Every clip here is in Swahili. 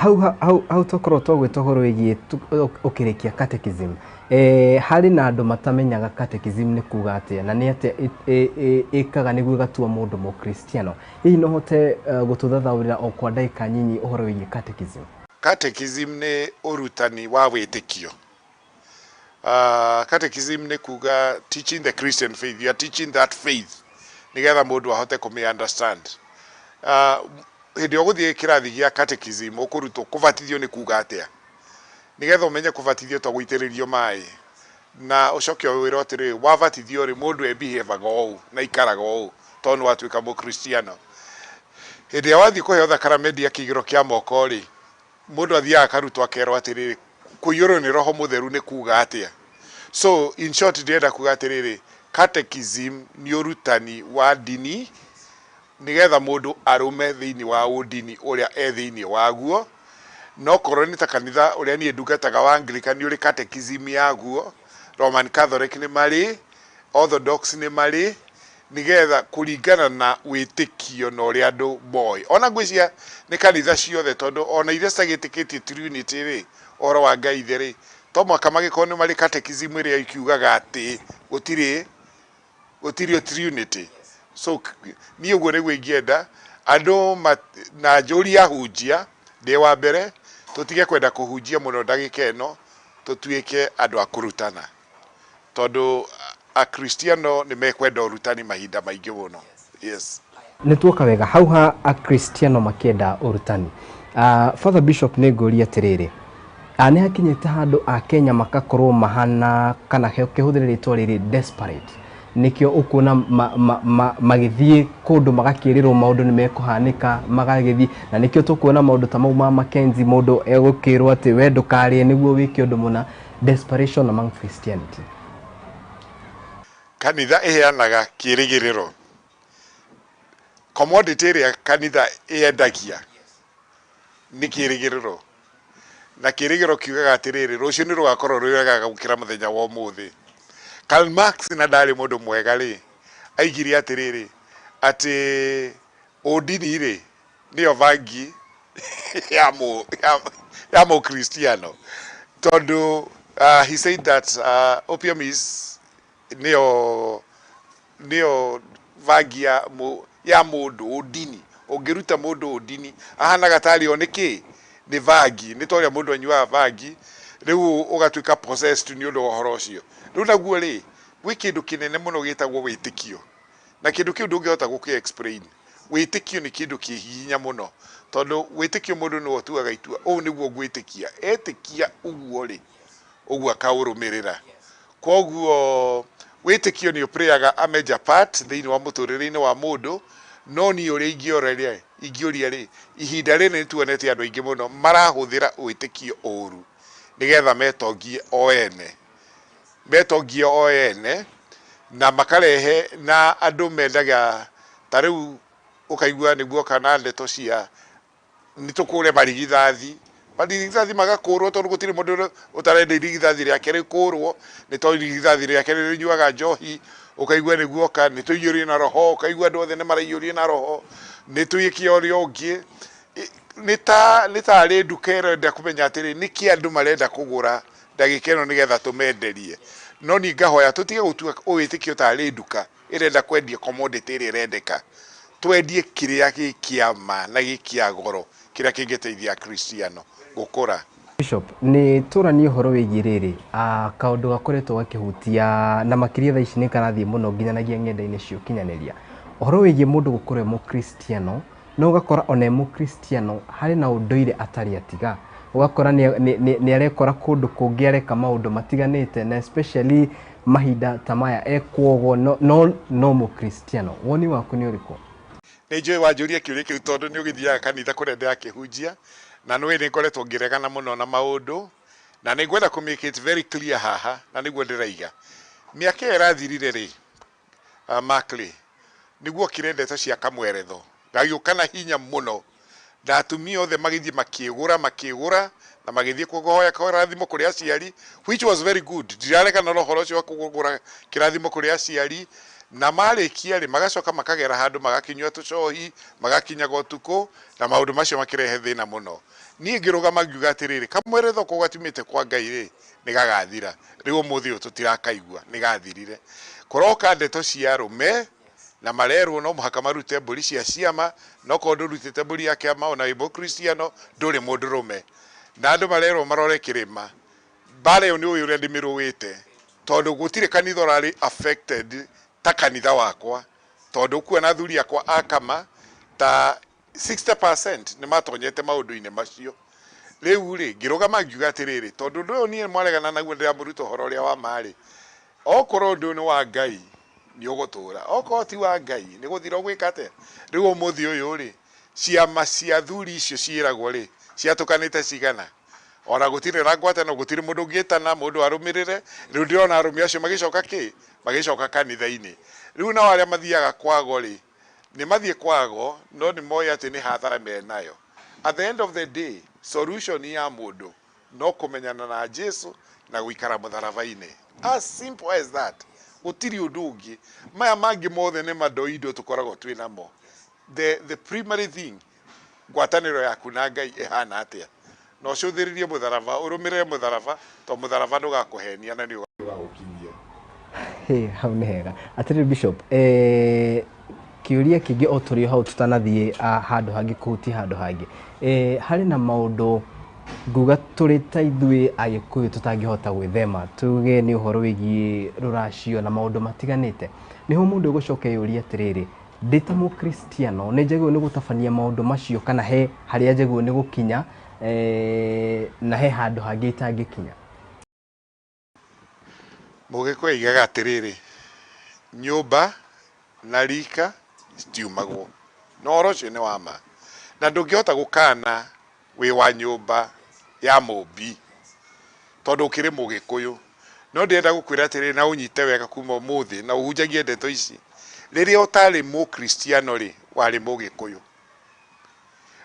hau tokorwo twagwĩtogoro wĩgiĩ ũkĩrĩkia catechism harĩ na andũ matamenyaga catechism nĩ kuga atĩa na nĩ atĩa ĩkaga nĩguo ĩgatua mũndũ mũkristiano. Hihi no hote gũtũthathaũrĩra o kwa ndagĩka nyinyi ũhoro wĩgiĩ catechism? Catechism nĩ ũrutani wa wĩtĩkio. Catechism nĩ kuga teaching the Christian faith. You are teaching that faith nĩgetha mũndũ ahote kũmĩ-understand. Hĩndĩ ũgũthiĩ kĩrathi gĩa catechism ũkũrutwo kũbatithio nĩ kuga atĩa nĩgetha ũmenye kũbatithio ta gũitĩrĩrio maĩ na ũcoke wĩrwo atĩrĩ wabatithio rĩ mũndũ ebihevaga ũũ na ikaraga ũũ tondũ nĩ watuĩka mũkristiano. Hĩndĩ ĩrĩa wathiĩ kũheo thakramenti ya kĩgĩro kĩa moko rĩ mũndũ athiaga akarutwo akerwo atĩrĩrĩ kũiyũrwo nĩ roho mũtheru nĩ kuga atĩa. So in short ndĩrenda kuga atĩrĩrĩ catechism nĩ ũrutani wa ndini nĩgetha mũndũ arũme thĩinĩ wa ũndini ũrĩa thĩinĩ waguo. No korwo nĩ ta kanitha ũrĩa niĩ ndungataga wa Anglican nĩ ũrĩ catechism yaguo, Roman Catholic nĩ marĩ, Orthodox nĩ marĩ, nĩgetha kũringana na wĩtĩkio na ũrĩa andũ moĩ. Ona ngwĩciria nĩ kanitha ciothe tondũ ona iria citagĩtĩkĩtie Trinity rĩ ũhoro wa Ngai rĩ to mũhaka magĩkorwo nĩ marĩ catechism ĩrĩa ikiugaga atĩ gũtirĩ Trinity. So niĩ ũguo nĩguo ingĩenda andũ na njũria hunjia ndĩ wa mbere tũtige kwenda kũhunjia mũno ndagĩka ĩno tũtuĩke andũ a kũrutana tondũ akristiano nĩ mekwenda ũrutani mahinda maingĩ mũno. Yes. Nĩ tuoka wega hau ha akristiano makĩenda ũrutani. Father Bishop nĩ ngũria atĩrĩrĩ nĩ hakinyĩte handũ a Kenya makakorwo mahana kana kĩhũthĩre rĩtwa rĩrĩ desperate nikio ukuona magĩthiĩ kũndũ magakĩrĩrwo maũndũ nĩ mekũhanĩka magagĩthiĩ na nikio tukuona maũndũ ta mau ma Mackenzie mũndũ egũkĩrwo atĩ we ndũkarĩe nĩguo wĩke ũndũ mũna. Desperation among Christianity. Kanitha ĩheanaga kĩrĩgĩrĩro. Commodity ĩrĩa kanitha yendagia nĩ kĩrĩgĩrĩro na kĩrĩgĩrĩro kiugaga atĩrĩrĩ rũciũ nĩ rũgakorwo rwĩega gũkĩra mũthenya wa ũmũthĩ. Karl Marx na ndarĩ mũndũ mwega rĩ aigire atĩrĩrĩ atĩ ũndini rĩ nĩyo vangi ya mũkristiano tondũ he said that opium is nĩyo vangi ya mũndũ ũndini. Ũngĩruta mũndũ ũndini ahanaga tarĩ o nĩkĩ nĩ vangi nĩ torĩa mũndũ anyuaga vangi rĩu ũgatuĩka possessed nĩ ũndũ wa ũhoro ũcio. Rĩu naguo rĩ gwĩ kĩndũ kĩnene mũno gĩtagwo wĩtĩkio na kĩndũ kĩu ndũngĩhota gũkĩ-explain. Wĩtĩkio nĩ kĩndũ kĩhihinya mũno tondũ wĩtĩkio mũndũ nĩwe ũtuaga itua ũũ nĩguo ngwĩtĩkia etĩkia ũguo rĩ ũguo akaũrũmĩrĩra. Koguo wĩtĩkio nĩ ũplayaga a major part thĩinĩ wa mũtũrĩre-inĩ wa mũndũ. No niĩ ũrĩa ingĩũria rĩ ihinda rĩrĩ nĩ tuonete andũ aingĩ mũno marahũthĩra wĩtĩkio ũru nĩgetha metongie o ene na makarehe na andũ mendaga ta rĩu ũkaigua nĩguo kana ndeto cia nĩtũkũre marigithathi magakũrwo tondũ gũtirĩ mũndũ ũtarenda irigithathi rĩake rĩkũrwo nĩ tondũ irigithathi rĩake rĩnyuaga njohi. Ũkaigua nĩguo ka nĩtũiyũrie na roho ũkaigua andũ othe nĩ maraiyũrie na roho nĩtũikie ũrĩa ũngĩ nĩ ta arĩ nduka ĩrenda kũmenya atĩrĩ nĩkĩ andũ marenda kũgũra ndagĩka ĩno nĩgetha tũmenderie. No niĩ ngahoya tũtige gũtua wĩtĩkio ta arĩ nduka ĩrenda kwendia commodity ĩrĩa ĩrendeka. Twendie kĩrĩa gĩ kĩama na gĩ kĩa goro kĩrĩa kĩngĩteithia akristiano gũkũra. Bishop nĩ tũranie ũhoro wĩgiĩ rĩrĩ kaũndũ gakoretwo gakĩhutia na makĩria thaa ici nĩ karathiĩ mũno nginyanagia ng'enda-inĩ cia ũkinyanĩria ũhoro wĩgiĩ mũndũ gũkorwo mũkristiano no ũgakora ona mũkristiano harĩ na ũndũire atarĩ atiga. Ũgakora nĩ arekora kũndũ kũngĩ areka maũndũ matiganĩte na especially mahinda ta maya ekwogo no mũkristiano. Woni waku nĩ ũrĩkũ? Nĩ njũĩ wanjũria kĩũria kĩu tondũ nĩ ũgĩthiaga kanitha kũrĩa ndĩrakĩhunjia na nĩ ngoretwo ngĩregana mũno na maũndũ na nĩ ngwenda kũ make it very clear haha na nĩguo ndĩraiga. Mĩaka ĩyo ĩrathirire rĩ Markley nĩguo kĩrĩ ndeto cia kamweretho gagĩũka na hinya mũno na atumia othe magĩthiĩ makĩgũra na magĩthiĩ kũhoya kĩrathimo kũrĩ aciari which was very good. Ndirareka na ũhoro ũcio wa kũgũra kĩrathimo kũrĩ aciari na marĩkia rĩ magacoka makagera handũ magakinywa tũcohi magakinyaga ũtukũ na maũndũ macio makĩrehe thĩna mũno. ni ngirugama ngiuga atiriri kamwere thoko gatumite kwa Ngai ri ni gagathira riu muthi tutirakaigua ni gathirire koroka ndeto cia rume na marerwo no muhaka marute mburi cia ciama no kondu rutite mburi ya kiama ona ibo kristiano nduri mundu rume na andu marerwo marore kirima bare ni uyu ria ndimiruwite tondu gutire kanitha rari affected ta kanitha wakwa tondu kuona thuri yakwa akama ta 60% ni matonyete maundu-ini macio riu ri ngirugama ngiuga atiriri tondu ndu ni mwaregana naguo ndira muruto horo ria wa mari okoro ndu ni wa Ngai ni ugutura okoro ti wa Ngai ni guthira gwikate riu muthi uyu ri ciama cia thuri icio ciiragwo ri ciatukanite cigana ona gutire rangwate no gutire mundu ngitana mundu arumirire riu ndirona arumi acio magicoka kanitha-ini riu na waria mathiaga kwago ri ni mathie kwago no ni moya ati ni hathara menayo at the end of the day solution ya mundu no kumenyana na Jesu na guikara mutharaba-ini as simple as that gutiri undu ungi maya mangi mothe ni madoido tukoragwo twinamo the primary thing ngwataniro yaku na Ngai ihana atia no cuthiririe mutharaba urumirire mutharaba to mutharaba ndugakuhenia na ni ugagukinyia hau ni hega atiri bishop kiuria kingi oturio hau tutanathie handu hangi kuhuti handu hangi hari na maundu nguga turi ta ithui agikuyu tutangihota gwithema tuge ni uhoro wigi ruracio na maundu matiganite niho mundu gucoka yuria atiriri ndita mu kristiano ni njagwo ni gutabania maundu macio kana he haria njagwo ni gukinya na he handu hangi itangikinya mugikwe igaga atiriri nyumba na rika stiumagwo no rocio ni wama na ndungihota gukana wi wa nyumba ya mumbi tondu ukiri mugikuyu no ndenda gukwira atiri na unyite wega kuma muthi na uhunjagie ndeto ici riria utari mu kristiano ri wari mugikuyu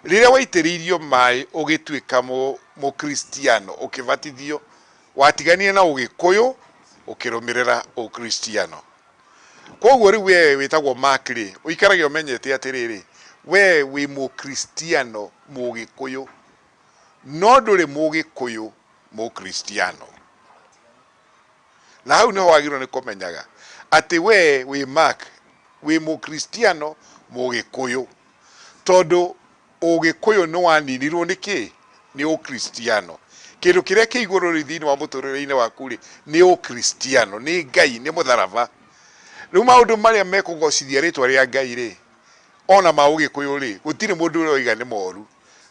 riria waitiririo mai ugituika mu kristiano ukivatithio watiganie na ugikuyu ukirumirira ukristiano koguo riu we witagwo Mark ri uikarage umenyete atiriri we wi mu kristiano mugikuyu no nduri mugikuyu mu kristiano na hau niho wagirwo ni kumenyaga ati we wi Mark wi mu kristiano mugikuyu tondu ugikuyu no waninirwo niki ni ukristiano kindu kiria kiiguru rithiini wa muturire-ini waku ri ni ukristiano ni Ngai ni mutharaba riu maundu maria mekugocithia ritwa ria Ngai ri ona maugikuyu ri gutire mundu uroiga ni moru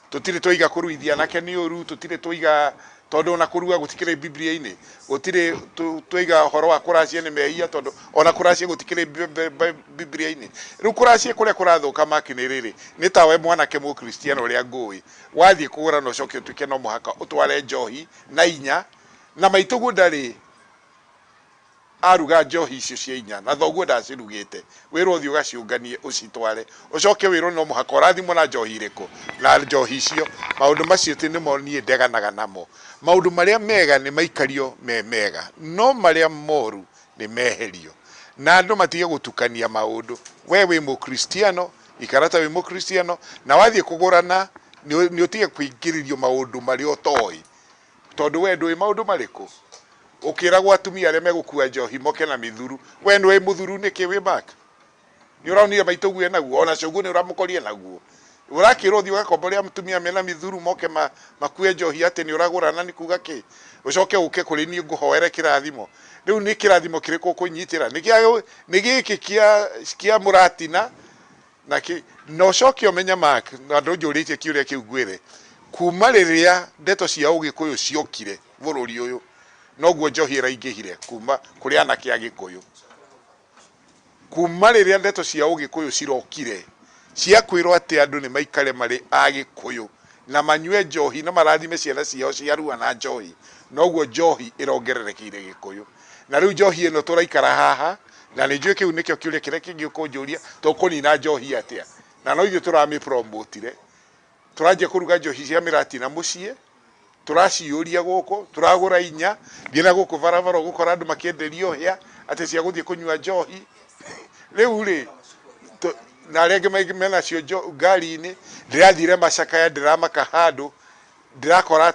tutire toiga kuruithia nake ni uru tutire toiga tondu na kuruga gutikire Biblia-ini gutire toiga horo wa kuracia ni mehia tondu ona kuracia gutikire Biblia-ini riu kuracia kuria kurathuka makini riri ni tawe mwanake mu kristiano ria ngui wathie kugura no coke tuke no muhaka utware njohi na inya na maitugu ndari aruga njohi icio cia inya na thoguo ndacirugite wirwo thio gaciunganie ucitware ucoke wirwo no muhaka rathimo na njohi iriku na njohi icio maundu macio ti nimo nie ndeganaga namo maundu maria mega ni maikario mega no maria moru ni meherio na andu matige gutukania maundu we wi mu kristiano ikarata wi mu kristiano na wathie kugurana ni utige kuingiririo maundu maria otoi tondu we ndui maundu mariku ukiragwo atumia aria megukua njohi moke na mithuru we ndui muthuru niki wi Mark ni uraunire maitugu enaguo ona coguo ni uramukoria naguo urakirwo thio gakomboria mutumia mena mithuru moke makue njohi ati ni uragurana ni kuga ki ucoke uke kuri ni nguhoere kirathimo riu ni kirathimo kiriko kunyitira ni giki kia muratina na ki no coke umenya Mark na ndunjuritie kiuria kiu gwire kuma riria ndeto cia ugikuyu ciokire bururi uyu noguo njohi iraingihire kuma kuri anake a Gikuyu kuma riria ndeto cia ugikuyu cirokire cia kwirwo ati andu ni maikare mari a Gikuyu na manyue njohi na marathime ciana ciao ciarua na njohi noguo njohi irongererekeire Gikuyu na riu njohi ino turaikara haha na ni njue kiu nikio kiuria kiria kingi ukunjuria tukunina njohi atia na no ithu turami promotire turaje kuruga njohi cia mirati na mucie turaciuria guku turagura inya thina guku varavaro gukora andu makienderio hia ati cia guthie kunyua njohi riu ri na rege mena cio ngari-ini ndirathire macakaya ndiramaka handu ndirakora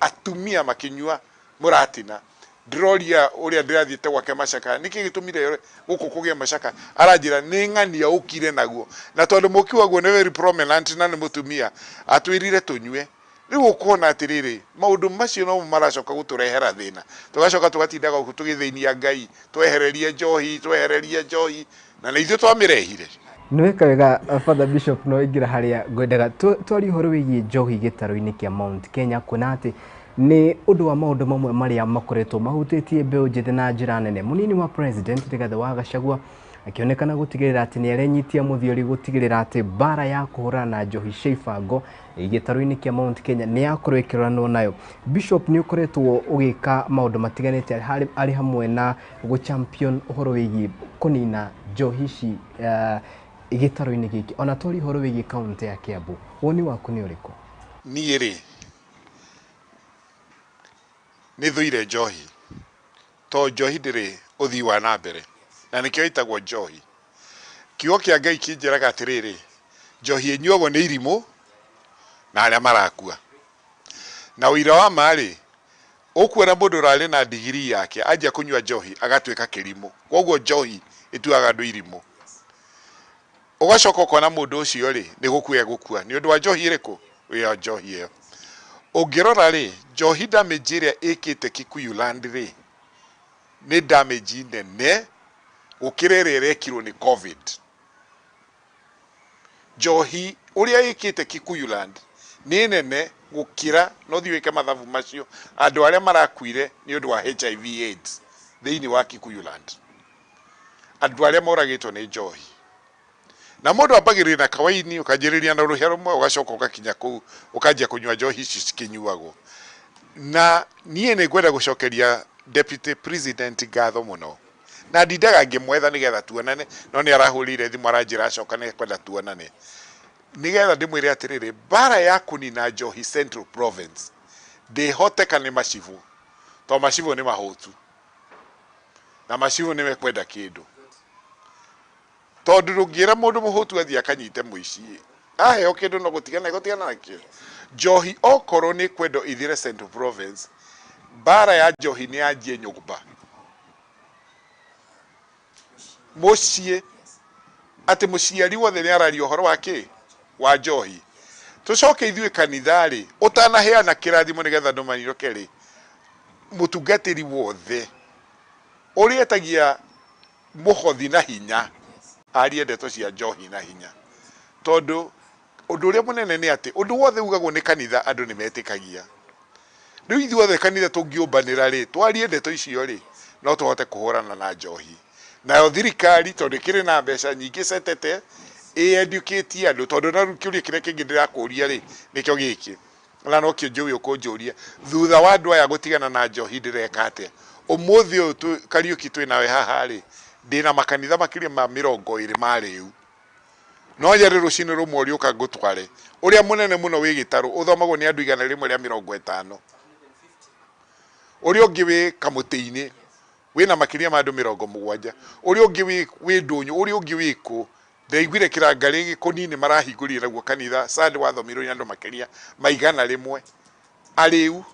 atumia makinyua muratina droria uria ndirathiete gwake macaka niki gitumire guku kugia macaka aranjira ni ng'ania ukire naguo na tondu muki waguo ni very prominent na ni mutumia atwirire tunywe riu ukona atiriri maundu macio no maracoka guturehera thina tugacoka tugatindaga guku tugitheinia Ngai twehererie njohi na ni ithu twamirehire Nweka wega Father Bishop no igira haria ngwendaga twari horo wigie njohi gitaro-ini kia Mount Kenya kuna ati ni undu wa maundu mamwe maria makoretwo mahutitie mbeu njithe na njira nene munini wa president Rigathi wa Gachagua akionekana gutigirira ati ni arenyitia muthiori gutigirira ati bara ya kuhura na njohi ceibango gitaro-ini kia Mount Kenya ni yakorwo ikiroranwo nayo. Bishop ni ukoretwo ugika maundu matiganite ari hamwe na go champion uhoro wigie kunina njohi ici igitaro-ini giki ona tori horo wigie kaunti ya Kiambu woni waku ni uriko? Niĩ nĩ thuire njohi to njohi ndĩrĩ ũthii wa na mbere na nĩkĩo ĩtagwo njohi. Kiugo kĩa Ngai kĩnjĩraga atĩrĩrĩ njohi ĩnyuagwo nĩ irimũ na arĩa marakua na ũira wa marĩ ũkuona mũndũ ũrarĩ na degree yake anjia kũnyua njohi agatuĩka kĩrimũ, koguo njohi ĩtuaga andũ irimũ. Ugacoka ukona mundu ucio ri ni gukua gukua ni undu wa njohi iriku ya njohi iyo. Ungirora ri njohi damage iria ikite Kikuyu land ri ni damage nene ukirere ekirwo ni COVID. Njohi uria ikite Kikuyu land ni nene gukira no thiweke mathabu macio andu aria marakuire ni undu wa HIV AIDS thiini wa Kikuyu land. Andu aria moragitwo ni njohi na mundu ambagirira na kawaini ukanjiriria na ruhia rumwe ugacoka ugakinya ku ukanjia kunywa njohi ici cikinyuagwo. Na niĩ nĩ ngwenda gucokeria deputy president ngatho muno na ndindaga ngimwetha nigetha tuonane no ni arahurire thimu aranjira acoka ni kwenda tuonane nigetha ndimwire atiriri bara ya kunina njohi Central Province ndihoteka ni macivu to macivu ni mahutu na macivu ni mekwenda kindu tondu rungira mundu muhutu athia kanyite muici aheo kindu no gutigana nakio. Njohi okoro ni kwendo ithire Central Province bara ya njohi ni anjie nyugba mucie ati muciari wothe ni arari uhoro wake wa njohi. Tucoke ithuĩ kanithari utanaheana kirathimo nigetha andu manirokeri mutungatiri wothe urietagia muhothi na hinya arie ndeto cia njohi na hinya tondu undu uria munene ni ati undu wothe ugagwo ni kanitha andu ni metikagia. Riu ithuothe kanitha tungiumbanira ri twarie ndeto icio ri no tuhote kuhurana na njohi. Nayo thirikari tondu kiri na mbeca nyingi setete educate andu tondu na kiuria kire kingi ndirakuria ri nikio giki na no kio njui ukunjuria thutha wa andu aya gutigana na njohi ndireka atia umuthi uyu Kariuki twinawe haha ri ndina makanitha makiria ma 20 mariu no nyari rucini rumwe uriuka ngutware uria munene muno wi gitaru uthomagwo ni andu 150 uria ungi wi kamutiini wina makiria ma andu 70 uria ungi wi ndunyu uria ungi wi ku ndaiguire kirangari gikunini marahingurira naguo kanitha sande wathomirwo ni andu makiria maigana rimwe ariu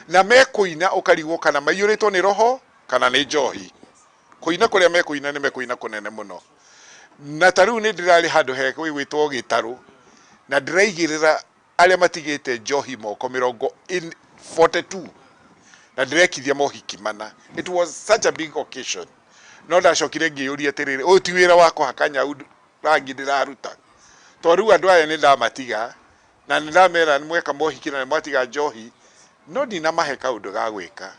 na mekuina ukarigwo kana maiyuritwo ni roho kana ni njohi. Kuina kuria mekuina ni mekuina kunene muno na tariu ni ndirari handu he gwitwo gitaru na ndiraigirira aria matigite njohi moko 42 na ndirekithia mohiki mana. It was such a big occasion no ndacokire ngiuria atiriri uyu ti wira wako hakanya rangi ndiraruta to riu andu aya ni ndamatiga na ndamera mweka mohiki na mwatiga njohi no ndina mahe kaundu ga gwika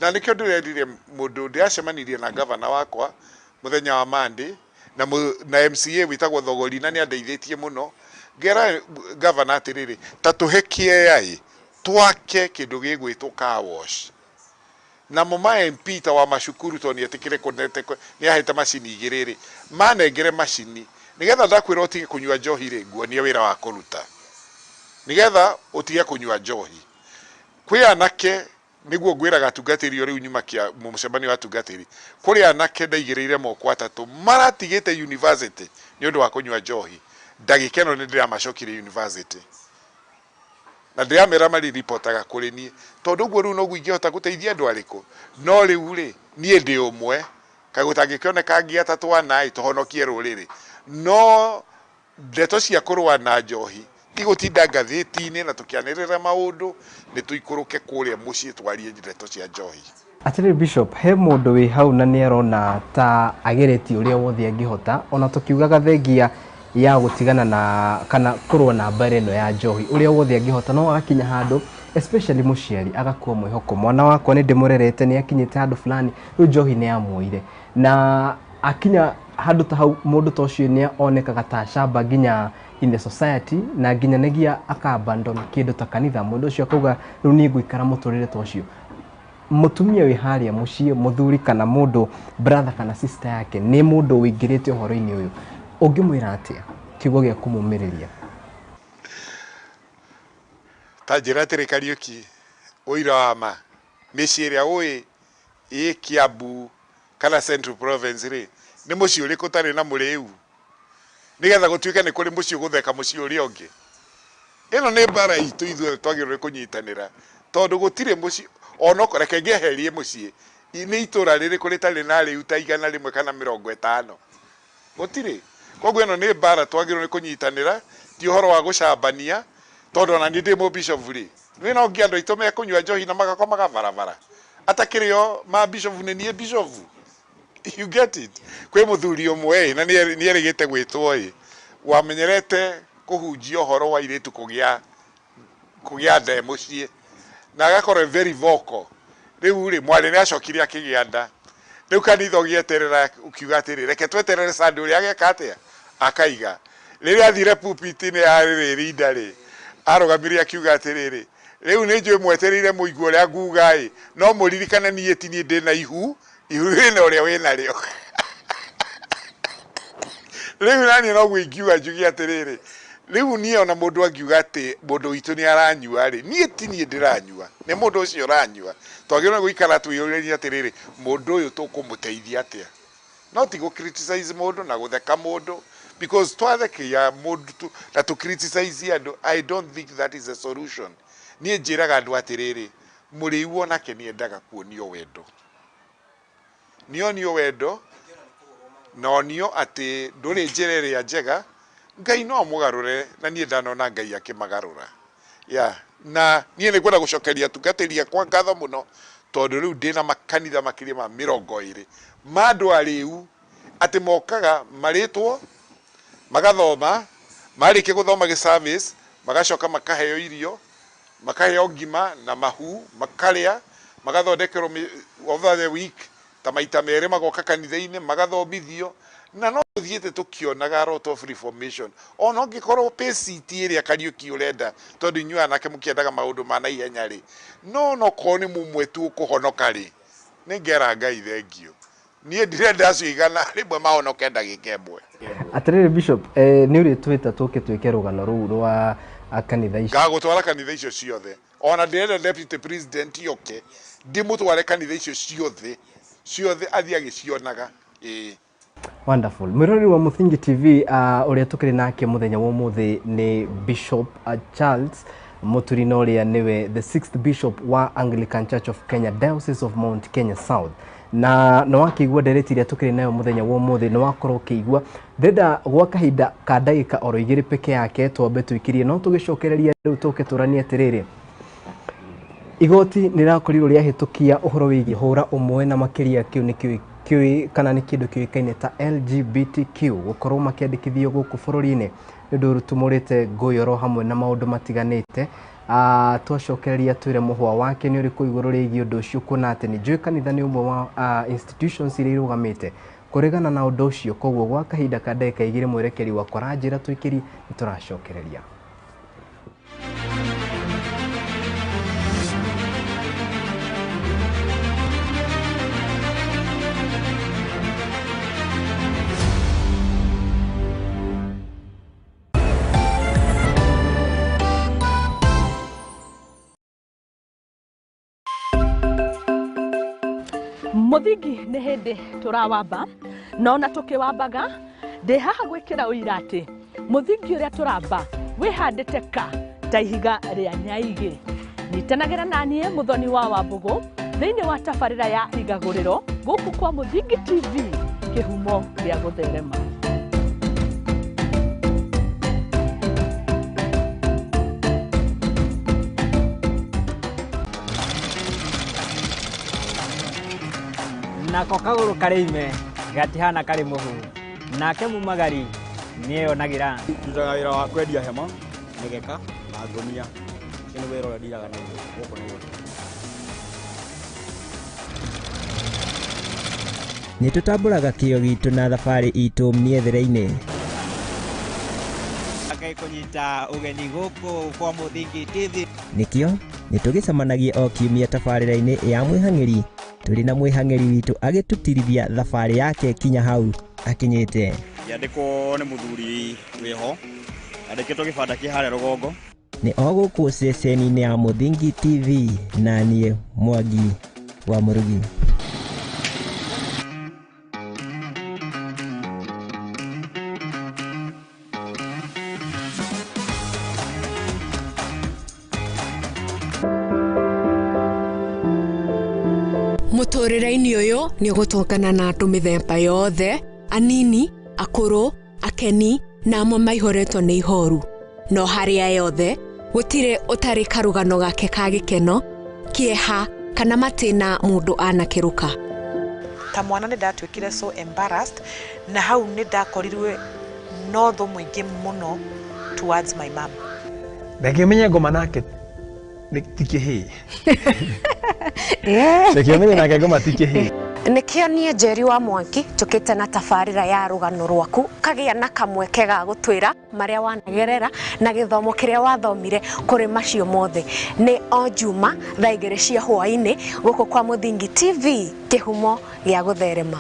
na nikio ndirendire mundu ndiacemanirie na governor wakwa muthenya wa Monday na MCA witagwo Thogori na ni andeithitie muno ngera governor atiriri ta tuhekie ai twake kindu gigwitwo car wash na mama MP ta wa macukuru to ni etikire kunete ni ahete macini igiriri manengere macini nigetha ndakwira utige kunyua njohi ri nguonia wira wa kuruta nigetha utige kunyua njohi kwi anake niguo ngwiraga tungatiri riu nyuma kia mucemani wa tungatiri kuri anake ndaigirire moko atatu maratigite university ni undu wa kunyua njohi ndagikeno ni ndira macokire university na ndiamera mari reportaga kuri nie tondu guo riu no gwingihota guteithia andu ariku no riu ri nie ndi umwe kagutangikioneka ngi atatu anai tuhonokie ruriri no ndeto cia kurwa na njohi igutinda ngathiti-ini na tukianirira maundu ni tuikuruke kuria mucii twarie ndeto cia njohi. Atiri Bishop, he mundu wi hau na ni arona ta agereti uria wothe angihota ona tukiugaga thengia ya gutigana na kana kurwa na mbare no ya njohi uria wothe angihota no agakinya handu especially muciari agakuwa mwihoko mwana wakwa ni ndimurerete ni akinyite handu fulani ru njohi ni amuire na akinya handu ta hau mundu ta ucio ni onekaga ta shamba ginya in the society na ginya negia akabandon kindu ta kanitha mundu ucio akauga ru ni nguikara muturire ta ucio mutumia wi haria mucie muthuri kana mundu brother kana sister yake ni mundu wingirite uhoro-ini uyu ungimwira atia kiugo gia kumumiriria tajira atiri Kariuki uira wa ma miciria ui i Kiambu kana Central Province ri ni muci uriku tari na muriu nigetha gutuike ni kuri muci gutheka muci uri ongi ino ni bara itu ithuothe twagirire kunyitanira tondu gutire muci ono reke ngeherie muci ni itura riri kuri tari na riu ta 100 kana 50 gutire koguo ino ni bara twagirire kunyitanira ti uhoro wa gucambania tondu na ndi mo bishop ri ni no ngi andu itu me kunywa njohi na magakomaga barabara atakirio ma bishop ni nie bishop. You get it? Kwe muthuri umwe na ni erigite gwitwo ri wamenyerete kuhunjia uhoro wa iritu kugia nda mucie na agakorwo very vocal riu ri mwari ni acokire akigianda riu kanitha ugieterera ukiuga atiri reke tweterere Sunday uri ageka atia akaiga riria athire pulpit-ini ari rinda ri arugamiria akiuga atiriri riu ni njui mwetereire muigua ria nguga i no muririkane nie ti ni ndi na ihu rina uria wina rio riu nani no gwingiuga njugi atiriri riu nie ona mundu angiuga ati mundu witu ni aranyua ri nie ti ni ndiranyua ni mundu ucio uranyua twagirwo guikara twiyuriria atiriri mundu uyu tukumuteithia atia no ti gu criticize mundu na gutheka mundu because twathekia mundu na tu criticize andu I don't think that is a solution. Nie njiraga andu atiriri muriu onake ni endaga kuonio wendo nionio wendo no nio ati nduri njirere ya njega Ngai no mugarure na nie ndanona Ngai akimagarura na nie ni kwenda gucokeria tungatiria kwa ngatho muno tondu riu ndina makanitha makiria ma 20 mandu ariu ati mokaga maritwo magathoma marike guthoma gi service magacoka makaheo irio makaheo ngima na mahu makaria magathondekerwo over the week ta maita mere magoka kanitha-ini magathomithio na no thiete tukionaga lot of reformation ono ngikorwo PCT iria Kariuki urenda tondu inyua anake mukiendaga maundu ma na ihenya ri no koni mumwe tu kuhonoka ri ni ngera Ngai thengio nie ndirenda cigana rimwe mahonoke ndagika imwe. Atiriri Bishop ni uri twita tuke twike rugano ru rwa kanitha icio ngagutwara kanitha icio ciothe ona ndirenda deputy president yoke ndimutware kanitha icio ciothe athia gicionaga Wonderful. Mwirori wa Muthingi TV uria tukiri nake muthenya wa muthi ni Bishop Charles Muturino uria niwe the 6th Bishop wa Anglican Church of Kenya Diocese of Mount Kenya South na no wakigwa ndereti iria tukiri nayo muthenya wa muthi no wakorwo kigwa ndenda gwa kahinda ka ndagika oro igiri peke yake twambe twikirie no tugicokereria riu tuke turanie atiriri igoti nirakorirwo riahitukia uhoro wigi hura umwe na makiria kiu ni kiu kana ni kindu kiuikaine ta LGBTQ gukorwo makiandikithio guku bururi-ini ndu rutumurite ngoyoro hamwe na maundu matiganite twacokereria twire muhwa wake ni uriku iguru rigi undu ucio kuna ati ni njui kanitha ni umwe wa institutions iria irugamite kuregana na undu ucio koguo gwa kahinda ka ndagika igiri mwerekeri wa koranjira twikiri nituracokereria. Muthingi ni hindi turawamba nona tukiwambaga ndi haha gwikira uira ati muthingi uria turamba wihandite ka ta ihiga rĩa Nyaigĩrĩ. Nyitanagĩra naniĩ Mũthoni wa Wambũgũ thĩinĩ wa tabarĩra ya igagũrĩro gũkũ kwa Mũthingi TV, kĩhumo gĩa gũtherema. Nako kagũrũ karĩime gatihana karĩ mũhu, nake mumagari nĩeyonagĩra. Ndutaga wĩra wa kwendia hema, mĩgeka na ngũnia. Ũcio nĩ wĩra ũrĩa ndiraga naguo gũkũ Nairobi. Nĩtũtambũraga kĩyo gitũ na thabarĩ itũ mĩethere-inĩ. Kũnyita ũgeni gũkũ kwa Mũthingi TV. Nĩkĩo nĩtũgĩcemanagia o kiumia tabarĩra-inĩ ya mwĩhang'ĩri, tũrĩ na mwĩhang'ĩri witũ agĩtũtirithia thabarĩ yake kinya hau akinyĩte. Yandĩkwo nĩ mũthuri wĩho, andĩkĩtwo gĩbanda kĩ harĩa rũgongo. Nĩ o gũkũ ceceni-inĩ ya Mũthingi TV, na niĩ Mwangi wa Mũrugi. Mũtũrĩre-inĩ ũyũ nĩ ũgũtũngana na andũ mĩthemba yothe, anini, akũrũ, akeni na amwe maihũrĩtwo nĩ ihoru. No harĩa yothe gũtirĩ ũtarĩ karũgano gake ka gĩkeno, kĩeha kana matĩna mũndũ anakĩruka. Ta mwana nĩ ndatuĩkire so embarrassed, na hau nĩ ndakorirwe no thũ mũingĩ mũno towards my mom. Ndakĩmenya ngoma nake tikĩhĩ. Ndakĩmenya nake ngoma tikĩhĩ. Nĩkĩo niĩ Njeri wa Mwangi tũkĩte na tabarĩra ya rũgano rwaku, kagĩa na kamweke ga gũtwĩra marĩa wanagerera na gĩthomo kĩrĩa wathomire kũrĩ macio mothe. Nĩ o Juma thaa 2 cia hwaĩ-inĩ gũkũ kwa Mũthingi TV, kĩhumo gĩa gũtherema.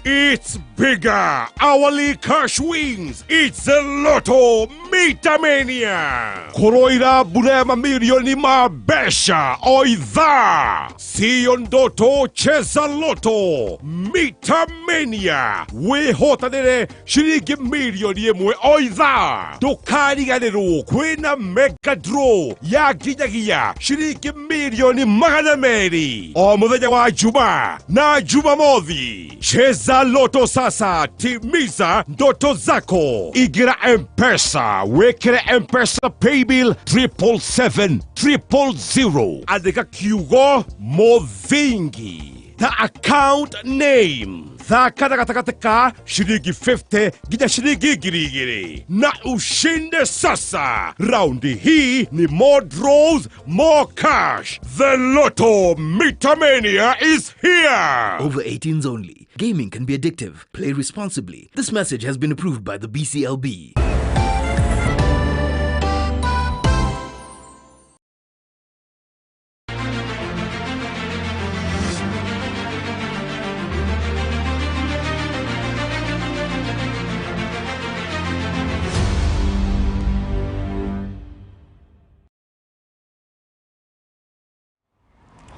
It's bigger. Hourly cash wins. It's a Lotto Metamania. Koroira burema milioni mabesha oidha. Sio ndoto, cheza Lotto Metamania. Wehotanire shiringi milioni imwe oidha. Ndukariganirwo kwina mega draw ya nginyagia shiringi milioni magana meri o muthenya wa Juma na Jumamothi. Cheza Lotto sasa, timiza ndoto zako. Igira M-Pesa, wekere M-Pesa paybill 77700. Andika kiugo Muthingi. The account name. Thakatakataka shilingi 50 gida shilingi girigiri. Na ushinde sasa. Raundi hii ni more draws, more cash. The Lotto Metamania is here. Over 18s only. Gaming can be addictive. Play responsibly. This message has been approved by the BCLB.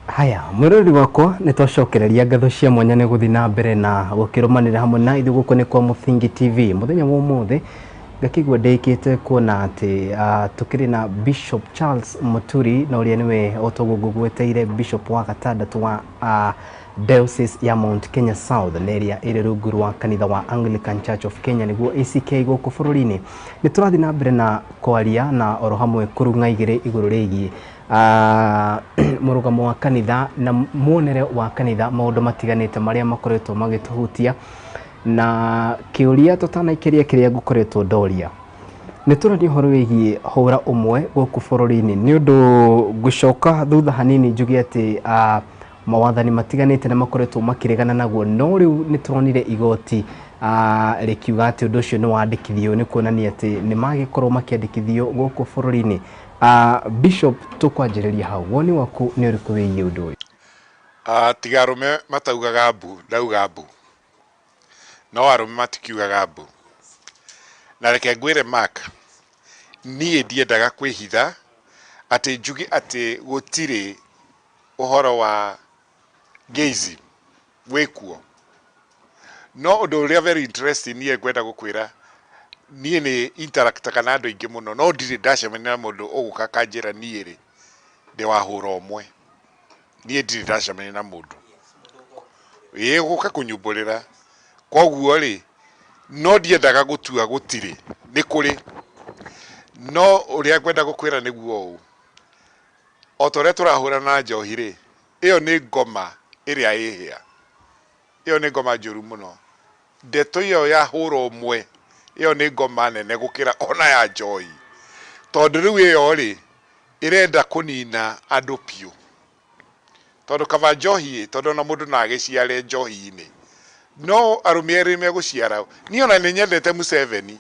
Haya, mwirori wakwa nitwacokereria ngatho cia mwanya ni guthi na mbere na gukirumanira hamwe na ithu guko ni kwa Mũthingi TV. Muthenya wa umuthi ngakigwa ndikite kuona ati tukiri na Bishop Charles Muturi na uria niwe otogugweteire Bishop wa gatandatu wa Diocese ya Mount Kenya South area iri rungu rwa kanitha wa Anglican Church of Kenya niguo ACK guku bururi-ini. Niturathi na mbere na kwaria na oro hamwe Kurung'a Igĩrĩ iguru rigie murugamo wa kanitha na muonere wa kanitha maundu matiganite maria makoretwo magituhutia na kiuria tutanaikeria kiria gukoretwo ndoria. Niturani horo wigie hura umwe guku bururi-ini ni undu gucoka thutha hanini njugi ati mawathani matiganite na makoretwo makiregana naguo, no riu nituronire igoti rikiuga ati undu ucio ni wandikithio ni kuonania ati ni magikorwo makiandikithio guku bururi-ini. Bishop tukwanjĩrĩria hau, woni waku nĩ ũrĩkũ wĩgiĩ ũndũ ũyũ? Tiga arũme mataugaga mbu, ndauga mbu. No arũme matikiugaga mbu. Na reke ngwĩre Mark, niĩ ndiendaga kwĩhitha atĩ njugi atĩ gũtirĩ uhoro wa gayism wekuo no undu uria very interesting nie kwenda gukwira nie ni interact kana andu ingi muno no ndiri ndacemania na mundu uguka kanjira nie ri ndi wahura omwe nie ndiri ndacemania na mundu guka kunyumburira koguo ri no ndiendaga gutua gutiri ni kuri no uria kwenda gukwira niguo u otore turahura na njohi ri iyo ni ngoma iria ihia iyo ni ngoma njuru muno ndeto iyo ya hura omwe iyo ni ngoma nene gukira ona ya njohi tondu riu iyo ri irenda kunina andu piu tondu kava njohi tondu na mundu na agiciare njohi-ini no arumieri meguciara ni ona ni nyendete Museveni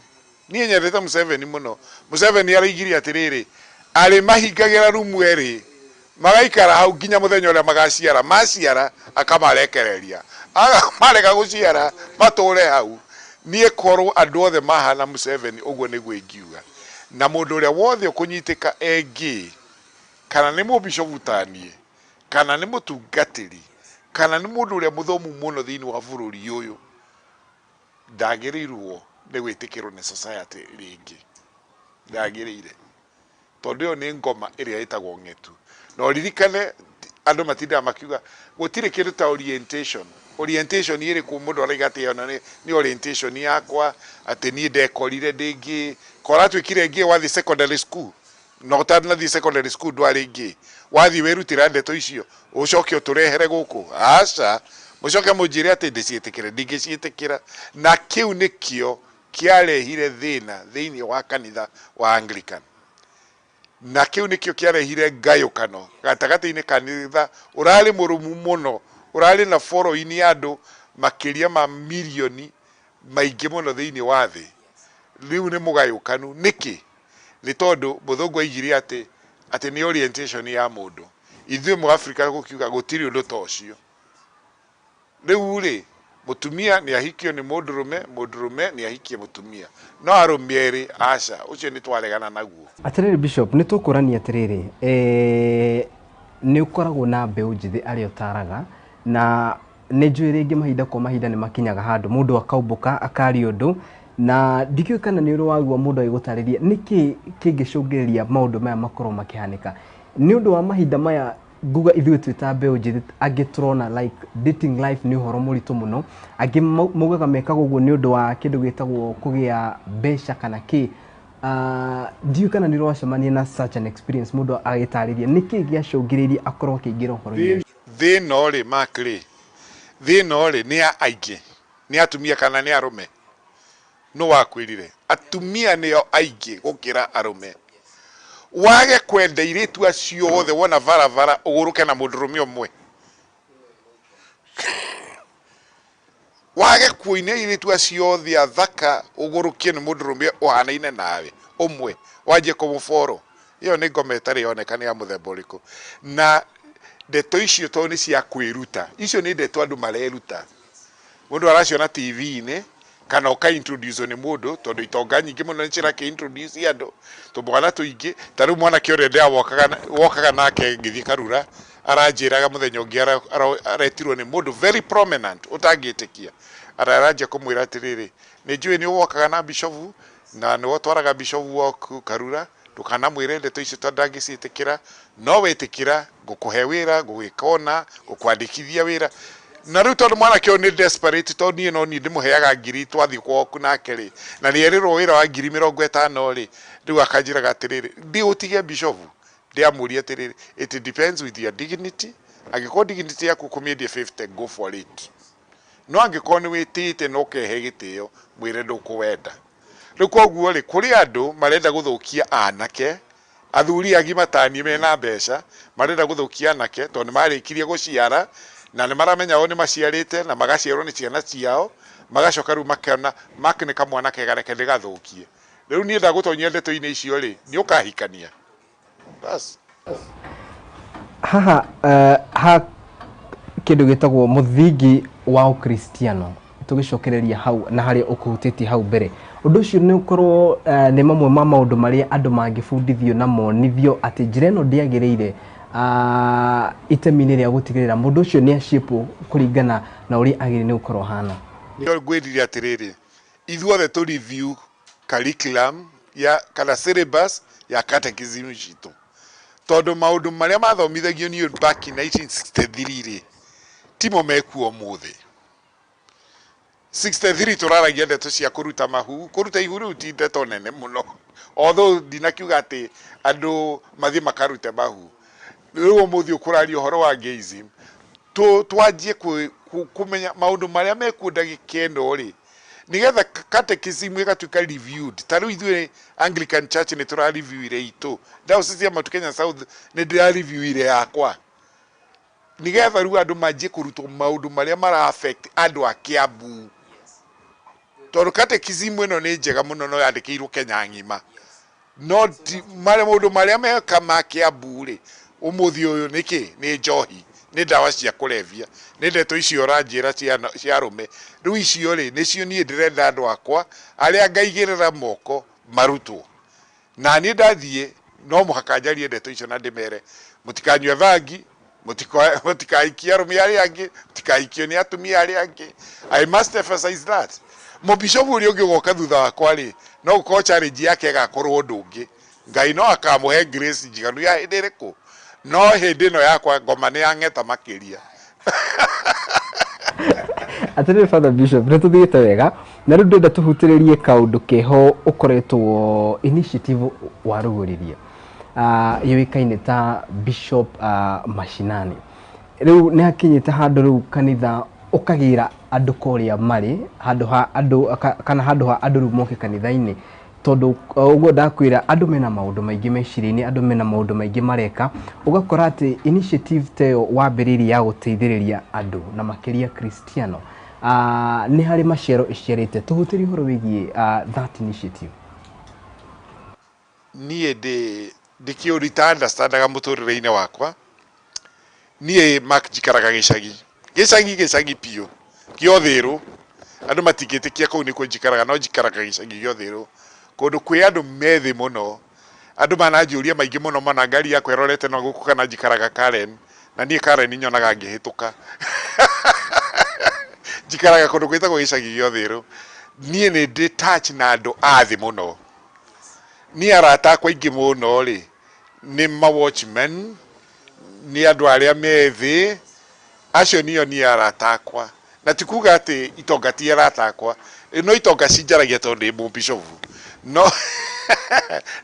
ni nyendete Museveni muno Museveni araigiri atiriri ari mahingagira rumu eri magaikara hau ginya muthenya uria magaciara maciara akamarekereria mareka guciara mature hau nie korwo andu othe mahana Museveni uguo niguo ingiuga na mundu uria wothe kunyitika engi kana ni mubishofu tanie kana ni mutungatiri kana ni mundu uria muthomu muno thiini wa bururi uyu ndagirirwo ni gwitikirwo ni society ringi ndagirire tondu yo ni ngoma iria itagwo ngetu no ririkane andu matinda makiuga gutire kindu ta orientation iri ku mundu arigate ona ni orientation yakwa ati ni ndekorire ndingi kora twikire ngi wathi secondary school no tana thi secondary school ndwari ngi wathi werutira ndeto icio ucoke uturehere guku aca mucoke munjire ati ndicietikire ndingicietikira na kiu nikio kiarehire thina thiini wa kanitha wa Anglican na kiu nikio kiarehire ngayukano gatagati-ini kanitha urari murumu muno urari na following andu makiria ma milioni maingi muno thiini wa thi riu ni mugayukanu niki ni tondu muthungu aigiri ati ni orientation ya mundu ithuĩ mu Africa gukiuga gutiri undu ta ucio riu ri mutumia ni ahikio ni mundurume ni ahikie mutumia no arumieri aca ucio ni twaregana naguo atiriri bishop ni tukurania atiriri ni ukoragwo na mbeu njithi ari utaraga na ni njui ringi mahinda kwa mahinda ni makinyaga handu mundu akaumbuka akari undu na ndikio kana ni uru wagwa mundu agigutariria niki kingicungiriria maundu maya makorwo makihanika ni undu wa mahinda maya guga ithuĩ twita mbeu njithi agitrona like dating life ni uhoro muritu muno agi mugaga mekaga uguo ni undu wa kindu gitagwo kugia mbeca kana ki ndiyo kana ni rwacemania na such an experience mundu agitariria niki giacungiriria akorwo kiingira uhoro thina ri makri thina ri ni aingĩ ni atumia kana ni arume no wakwirire atumia nio aingĩ gukira arume wage kwenda iritu acio othe wona varavara uguruke na mundurume omwe wage kuina iritu acio othe athaka ugurukie ni mundurume uhanaine nawe omwe waje kumuforo iyo ni ngoma itari yonekana ya muthemba uriku na ndeto icio to ni cia kwiruta icio ni ndeto andu mareruta mundu araciona TV-ini kana uka introduce ni mundu tondu itonga nyingi muno nicira ki introduce andu to bwana tuingi taru mwana kiore ndia wokaga nake ngithi karura aranjiraga muthenya ungi aretirwo ni mundu very prominent utangitikia araranja kumwira atiriri ni njui ni wokaga na bishofu na ni wotwaraga bishofu waku karura tukana mwire ndeto icio tandangicitikira no wetikira ngukuhe wira ngugikona ngukwandikithia wira na riu tondu mwana kio ni desperate to nie no ni ndimuheaga ngiri twathi kwoku nake ri na ni erirwo wira wa ngiri 50 ri riu akanjiraga atiriri ndi utige bishofu ndi amuri atiriri it depends with your dignity agiko dignity yaku kumendie 50 go for it no angiko ni witite no kehe gitio mwire ndukuwenda riu koguo ri kuri andu marenda guthukia anake athuri agima tani mena mbeca marenda guthukia anake tondu marikirie guciara na ni maramenya o ni maciarite na magaciarwo ni ciana ciao magacoka riu makena makne kamwana kegareke ndigathukie riu ni ndagutonyia ndeto-ini icio ri ni ukahikania bas ha kindu gitagwo muthingi wa ukristiano tugicokereria hau na hari ukuhutiti hau mbere undu ucio ni ukorwo ni mamwe ma maundu maria andu mangibundithio na monithio ati njira ino ndiagiriire itemi-inĩ rĩa gũtigĩrĩra mũndũ ũcio nĩ acipwo kũringana na ũrĩa agĩrĩ nĩ gũkorwo hana? Nĩ ngwĩrire atĩrĩrĩ, ithuothe tũ review curriculum ya kana syllabus ya catechism citũ, tondũ maũndũ marĩa mathomithagio nĩ back in 1963 timo mekuo mũthĩ. 63 tũraragia ndeto cia kũruta mahu, kũruta ihu rĩu ti ndeto nene mũno, although ndinakiuga atĩ andũ mathiĩ makarute mahu. Rĩu ũmũthĩ ũkũraria ũhoro wa gayism, twanjie kũmenya maũndũ marĩa mekuo ndagĩka ĩno rĩ, nigetha catechism ĩgatuĩka reviewed. Ta rĩu ithuĩ Anglican Church nĩ tũra review ire itũ, diocese cia Mount Kenya South nĩ ndĩra review ire yakwa, nigetha rĩu andũ manjie kũrutwo maũndũ marĩa mara affect andũ a Kiambu. Tondũ catechism ĩno nĩ njega mũno, no yandĩkĩirwo Kenya ng'ima, no maũndũ marĩa meka ma Kiambu rĩ, ũmũthĩ ũyũ nĩkĩ nĩ njohi, nĩ ndawa cia kũrebia, nĩ ndeto icio ũranjĩra cia arũme. Rĩu icio rĩ, nĩcio niĩ ndĩrenda andũ akwa arĩa ngaigĩrĩra moko marutwo. Na niĩ ndathiĩ no mũhaka njarie ndeto icio na ndĩmere mũtikanyue bangi, mũtikaikia arũme arĩa angĩ, mũtikaikio nĩ atumia arĩa angĩ. I must emphasize that. Mũbishopu ũrĩa ũngĩ ũgoka thutha wakwa rĩ, no gũkorwo challenge yake agakorwo ũndũ ũngĩ. Ngai no akamũhe grace njiganu ya hĩndĩ ĩrĩkũ, no hĩndĩ ĩno yakwa ngoma nĩ yang'eta makĩria. Atĩrĩrĩ Father Bishop, nĩ tũthiĩte wega, na rĩu ndĩrenda tũhutĩrĩrie kaũndũ keho ũkoretwo initiative warugũririe, yũĩkaine ta Bishop Mashinani. Rĩu nĩ hakinyĩte handũ rĩu kanitha ũkagĩra andũ kũrĩa marĩ, handũ ha andũ kana handũ ha andũ rĩu moke kanitha-inĩ, tondũ ũguo ndakwĩra andũ mena maũndũ maingĩ meciria-inĩ, andũ mena maũndũ maingĩ mareka, ũgakora atĩ initiative teyo wambĩrĩirie ya gũteithĩrĩria andũ na makĩria Kristiano nĩ harĩ maciaro iciarĩte. Tũhutĩrie ũhoro wĩgiĩ that initiative. Niĩ ndĩkĩũrita understandaga mũtũrĩre-inĩ wakwa, niĩ njikaraga gĩcagi piũ kĩa Ũthĩrũ. Andũ matingĩtĩkia kũu nĩkuo njikaraga, no njikaraga gĩcagi gĩa Ũthĩrũ, kũndũ kwĩ andũ methĩ mũno. Andũ mananjũria maingĩ mũno, mana ngari yakwa ĩrorete no gũkũ kana njikaraga Karen, na niĩ Karen nyonaga ngĩhĩtũka. Njikaraga kũndũ gwĩtagwo gĩcagi gĩa Ũthĩrũ. Niĩ nĩ ndĩ touch na andũ a thĩ mũno. Niĩ arata akwa aingĩ mũno rĩ nĩ ma watchmen, nĩ andũ arĩa methĩ, acio nĩo niĩ arata akwa. Na ti kuga atĩ itonga ti arata akwa, no itonga cinjaragia tondũ ndĩ mũbishopu,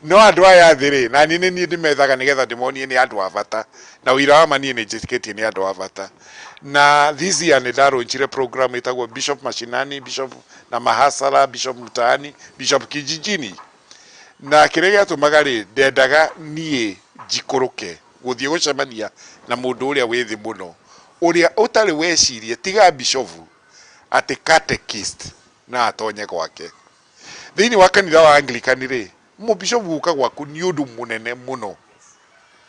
no andũ aya thĩ rĩ, na niĩ ndĩmethaga nĩgetha ndĩmonie nĩ andũ a bata, na ũira wa ma niĩ nĩ njĩtĩkĩtie nĩ andũ a bata. Na this year nĩ ndarũnjire program ĩtagwo Bishop Mashinani, Bishop na Mahasala, Bishop Mutaani, Bishop Kijijini. Na kĩrĩa gĩatũmaga rĩ, ndendaga niĩ njikũrũke gũthiĩ gũcemania na mũndũ ũrĩa wĩ thĩ mũno, ũrĩa ũtarĩ wecirie tiga bishopu atĩ catechist na atonye gwake. Thĩinĩ wa kanitha wa Anglican rĩ, mũbishopu gũka gwaku nĩ ũndũ mũnene mũno,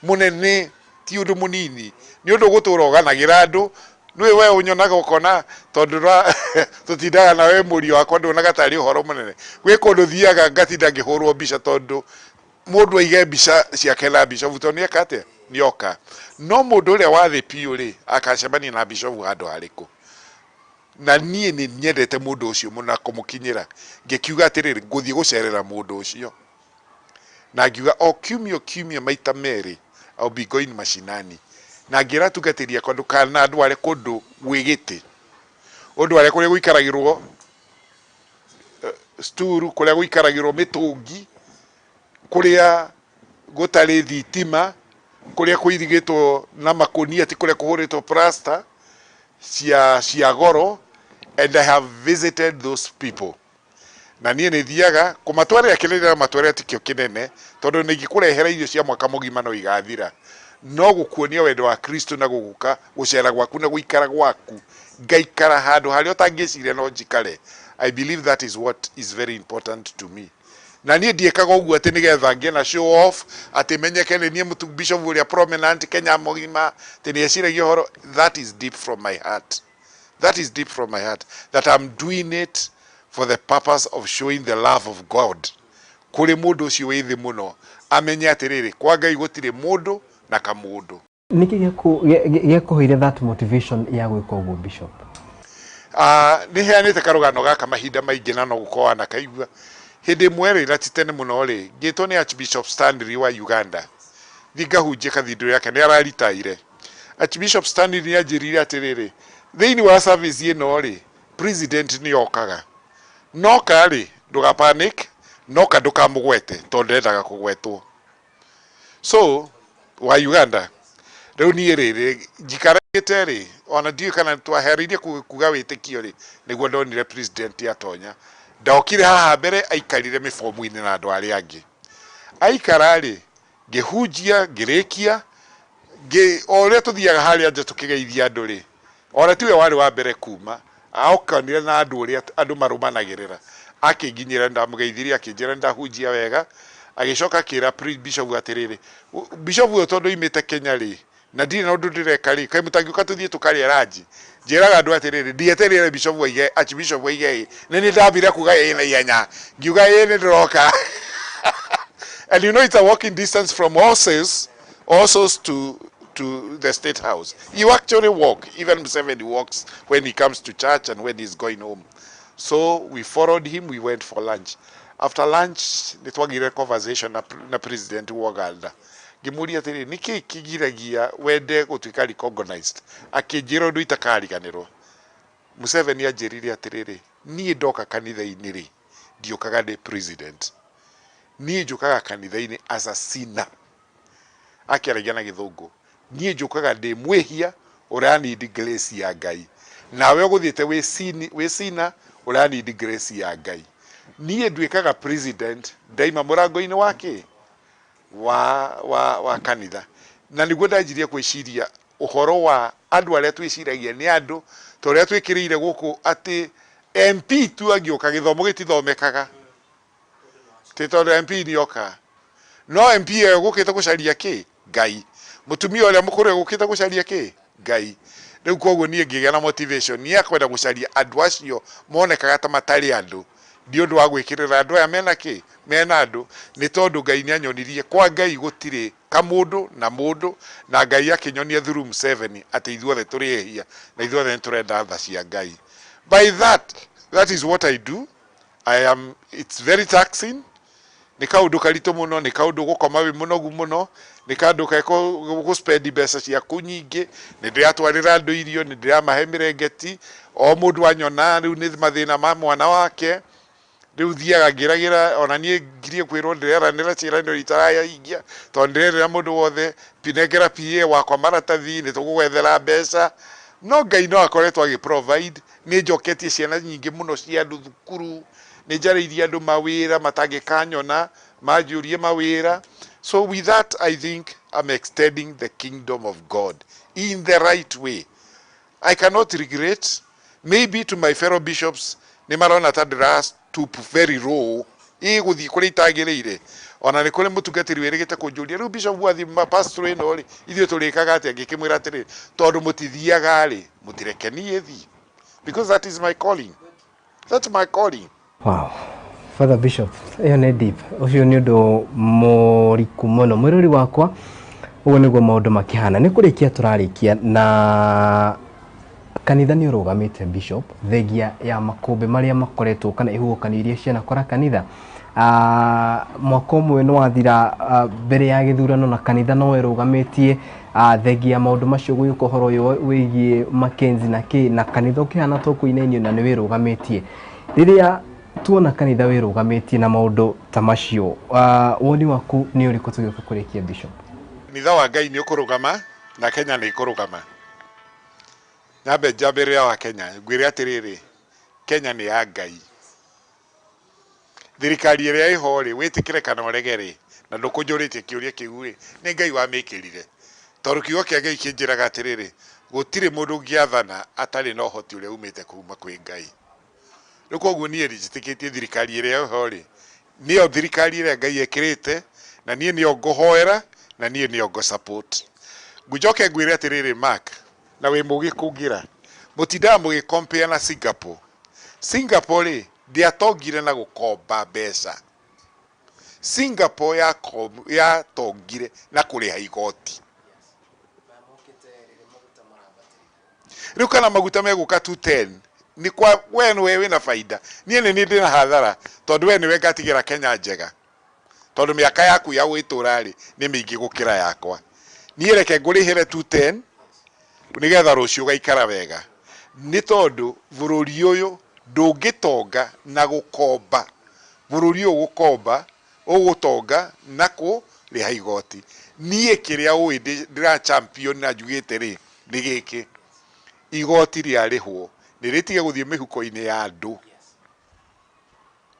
mũnene, ti ũndũ mũnini, nĩ ũndũ gũtũra ũganagĩra andũ. Nĩwe we ũnyonaga ũkona tondũ tũtindaga nawe mũriũ wakwa ndũnaga tarĩ ũhoro mũnene. Gwĩ kũndũ thiaga ngatinda ngĩhũrwo mbica tondũ mũndũ aige mbica ciake na bishopu, tondũ nĩeka atĩa, nĩoka. No mũndũ ũrĩa wa thĩ piũ rĩ akacemania na bishopu handũ harĩkũ. Na niĩ nĩ nyendete mũndũ ũcio mũno na kũmũkinyĩra, ngĩkiuga atĩrĩrĩ ngũthiĩ gũcerera mũndũ ũcio, na ngiuga o kiumia maita merĩ I'll be going Mashinani, na ngĩra tungatĩria kũndũ kana andũ arĩa kũndũ gwĩgĩte, ũndũ arĩa kũrĩa gũikaragĩrwo sturu, kũrĩa gũikaragĩrwo mĩtũngi, kũrĩa gũtarĩ thitima, kũrĩa kũirigĩtwo na makũnia, ti kũrĩa kũhũrĩtwo plaster cia goro. And I have visited those people. Na niĩ nĩ thiaga kũmatwarĩra kĩrĩa matwarĩra tikĩo kĩnene, tondũ nĩ ingĩkũrehera irio cia mwaka mũgima no igathira, no gũkuonia wendo wa Kristo na gũgũka gũcera gwaku na gũikara gwaku, ngaikara handũ harĩa ũtangĩciria no njikare. I believe that is what is very important to me. Na niĩ ndiĩkaga ũguo atĩ nĩgetha ngĩe na show off, atĩ menyeke nĩ niĩ mũtu bishop ũrĩa prominent Kenya mũgima, atĩ nĩ eciragia ũhoro. That is deep from my heart. That is deep from my heart, that I'm doing it for the purpose of showing the love of God. Kũrĩ mũndũ ũcio wĩ thĩ mũno amenye atĩrĩrĩ, kwa Ngai gũtirĩ mũndũ na kamũndũ. niki gekuhire that motivation ya gwika uguo bishop? Ni heanite karugano gaka mahinda maingi na no gukorwa na kaigua hindi mwere ira titene muno ri ngitwo ni Archbishop Stanley wa Uganda thingahunjia kathindro yake ni araritaire. Archbishop Stanley ni anjirire atiriri thiini wa service ino ri president ni okaga noka ri nduga panic noka ndukamugwete tondu endaga kugwetwo. So wa Uganda riu ni riri njikaragite ri ona ndiu kana twaheririe kuga witikio ri niguo ndonire president atonya ndokire haha mbere aikarire mifomu-ini na andu aria angi aikara ri ngihunjia ngirikia oria tuthiaga haria nja tukigeithia andu ri ona tiwe wari wa mbere kuma aokanire na andu uria andu marumanagirira akinginyira ndamugeithirie akinjira ndahunjia wega agicoka kira bishop atiriri bishop uyo tondu imite Kenya ri na ndiri na undu ndireka ri kai mutangiuka tuthie tukaria ranji njiraga andu atiriri ndieterire bishop waige archbishop waige nini ndabire kuga ina yanya ngiuga ine ndiroka. And you know it's a walking distance from horses to the State House. You actually walk. Even Museveni walks when he comes to church and when he's going home. So we followed him. We went for lunch. After lunch, nitwagire conversation na president wa Uganda. Gimuria atiri niki kigiragia wende gutuika recognized. Akinjira undu itakariganirwo. Museveni anjirire atiriri nie ndoka kanitha-ini ri ndiokaga ndi president. Nie njukaga kanitha-ini as a sinner. Akiaragia na githungu. Nie njukaga ndi mwihia uria need grace ya Ngai. Nawe uguthiete we sinner uria need grace ya Ngai. Nie nduikaga president daima murango-ini wake wa kanitha. Na niguo ndanjirie kwiciria uhoro wa andu aria twiciragia ni andu toria twikirire guku ati MP tu agioka githomo gitithomekaga titondo MP ni oka no MP egukite gucaria ki Ngai mutumia uria mukuru egukite gucaria ki Ngai. Riu koguo nie ngigia na motivation ni akwenda gucaria andu acio monekaga ta matari andu ndi undu wa gwikirira andu aya mena ki mena andu ni tondu Ngai ni anyonirie kwa Ngai gutire kamundu na Ngai akinyonia through Museveni ati ithuothe turihia na ithuothe turenda tha cia Ngai. By that is what I do. It's very taxing. Ni kaundu karitu muno, ni kaundu gukoma wi munogu muno, ni kaundu go spend mbeca ciaku nyingi, ni ndiratwarira andu irio, ni ndiramahe mirengeti, o mundu anyona riu ni mathina ma mwana wake. Riu thiaga ngiragira ona nie ngirie kwirwo ndireranira ciraniro itaraya ingia tondu ndirera mundu wothe pinengera PA wakwa maratathi ni tugugwethera mbeca. No Ngai no akoretwo agiprovide. Ni njoketie ciana nyingi muno cia andu thukuru, ni njariithia andu mawira matangikanyona majurie mawira. So with that I think I'm extending the kingdom of God in the right way. I cannot regret. Maybe to my fellow bishops ni marona ta stoop very low guthii kuri itagirire ona ni kuri mutungatiri wirigite kunjuria riu bishop wathi pastor ino ri ithio turikaga ati ngikimwira atiri tondu mutithiaga ri mutirekenie thi because that is my calling. That's my calling. Wow. Father Bishop, iyo ni deep. Ucio ni undu muriku muno mwiruri wakwa. Uguo niguo maundu makihana. Ni kurikia turarikia na kanitha ni urugamite bishop thegia ya makombe maria makoretwo kana ihugukanirie ciana kora kanitha mwaka umwe no wathira mbere ya githurano na kanitha no werugametie thegia maundu macio guyuka horo yo wigie Makenzi na kanitha ukihana to kuinainio na ni werugametie riria tuona kanitha werugametie na maundu ta macio woni waku ni uriku tugiuka kurikia bishop? Kanitha wa Ngai ni ukurugama na Kenya ni ikurugama. Nabe jabere wa Kenya gwire atiriri Kenya ni ya Ngai. Thirikari iria ihori witikire kana uregere na ndukujurite kiuria kiuri ni Ngai wa mikirire toru kiugo kia Ngai kinjiraga atiriri gutire mundu ngiathana atari no hoti uria umite kuma kwi Ngai. Rukoguo nie rijitikitie thirikari iria ihori niyo thirikari iria Ngai ekirite na nie niyo ngohoera na nie niyo ngo support. Gujoke gwire atiriri Mark na we mugi kugira mutinda mugi compare na Singapore. Singapore ndiatongire na gukomba mbeca. Singapore ya tongire na kuriha igoti. riu kana maguta meguka 210 ni kwa we wina faida nie ni ndina hathara tondu we niwe ngatigira Kenya njega tondu miaka yaku ya gwitura ri ni mingi gukira yakwa nie reke ngurihire 210 nigetha rucio gaikara wega ni tondu bururi uyu ndungitonga na gukomba bururi uyu gukomba ugutonga na ku riha igoti nie kiria ui ndira champion na njugite ri ni giki igoti riarihwo niritige guthie mihuko-ini ya andu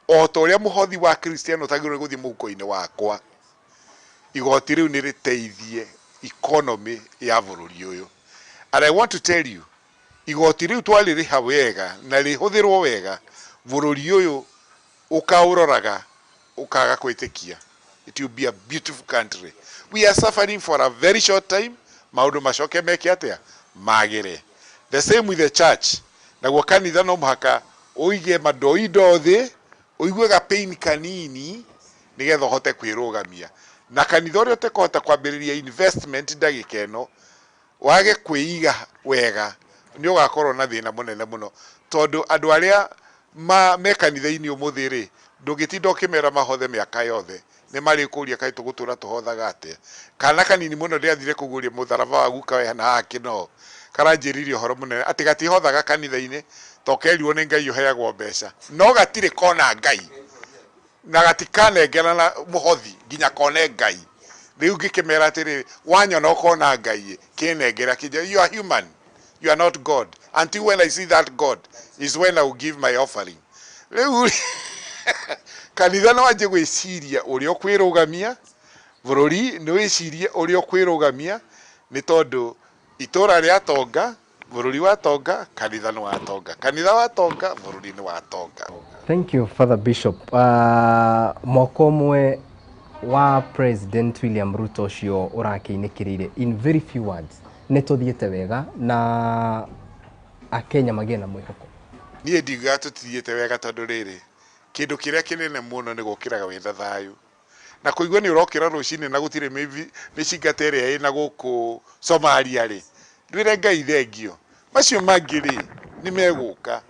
o to ria muhothi wa Kristiano tagiro guthie muhuko-ini wakwa igoti riu niriteithie economy ya bururi uyu. And I want to tell you igoti riu twaliriha wega na rihuthirwo wega bururi uyu ukauroraga ukaga kwitikia. It will be a beautiful country. We are suffering for a very short time. Maundu macoke meke atia magire. The same with the church. Na gwa kanitha no muhaka uige madoido thi uigue ga pain kanini nigetha hote kwirugamia. Na kanitha uri utekota kwambiriria investment ndagika eno wage kwiiga wega ni ugakorwo na thina munene muno tondu andu aria me kanitha-ini umuthi ri ndungitinda ukimera mahothe miaka yothe ni mari kuria kai tugutura tuhothaga atia kana kanini muno ndiathire kuguria mutharaba wa guka we na akino karanjiririo horo munene ati gatihothaga kanitha-ini tokerirwo ni Ngai uheagwo mbeca no gatire kona Ngai na gatikanengera na muhothi nginya kone Ngai riu ngikimera atiri wanya no kona Ngai kinengera kija you are human, you are not God. Until when I see that God is when I will give my offering. Riu kanitha no anje gwiciria uri okwirugamia bururi ni wicirie uri okwirugamia ni tondu itura ria tonga bururi wa tonga kanitha no watonga kanitha wa tonga bururi ni watonga. Thank you Father Bishop. Mokomwe wa President William Ruto cio urakiinikirire in very few words netothiete wega na akenya magena mwihoko. Nie ndiga tutithiete wega tondu riri kindu kiria kinene muno ni gukiraga witha thayu na kuigua ni urokira rucini na gutire micingate ina guku Somalia ri ndwire Ngai thengio macio mangiri ni meguka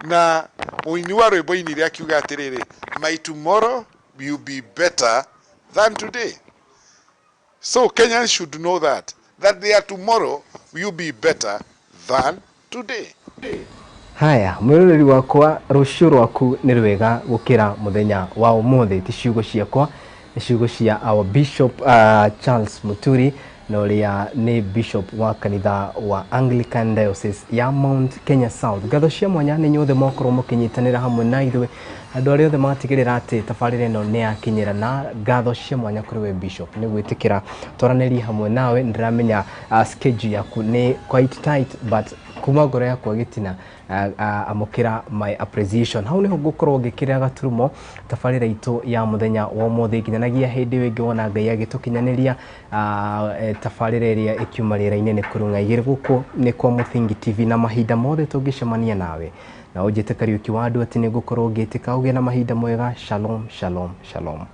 na muini wa rwimbo-ini ria kiuga atiriri my tomorrow will be better than today. So Kenyans should know that their tomorrow will be better than today. Haya, mwiroreri wakwa rucio rwaku ni rwega gukira muthenya wa umuthi ti ciugo ciakwa ni ciugo cia our Bishop Charles Muturi na uria ni Bishop wa kanitha wa Anglican Diocese ya Mount Kenya South. Gatho cia mwanya ni nyothe mokorwo mukinyitanira hamwe na ithuĩ andu aria othe matigirira ati tabarira ino ni yakinyira na gatho cia mwanya kuri we Bishop ni gwitikira twaranĩrie hamwe nawe ndiramenya schedule yaku ni quite tight but kuma ngoro yakwa gitina amukira my appreciation hau niho ngukorwo ngikira gaturumo tabarira itu ya muthenya wa umuthi nginyanagia hindi wingi wona Ngai agitukinyaniria tabarira iria ikiuma rĩera-inĩ ni Kurunga Igĩrĩ guku ni kwa Muthingi TV na mahinda mothe tungicemania nawe na ujite Kariuki wa Nduati ni ngukorwo ngitika ugie na mahinda mwega. Shalom shalom shalom.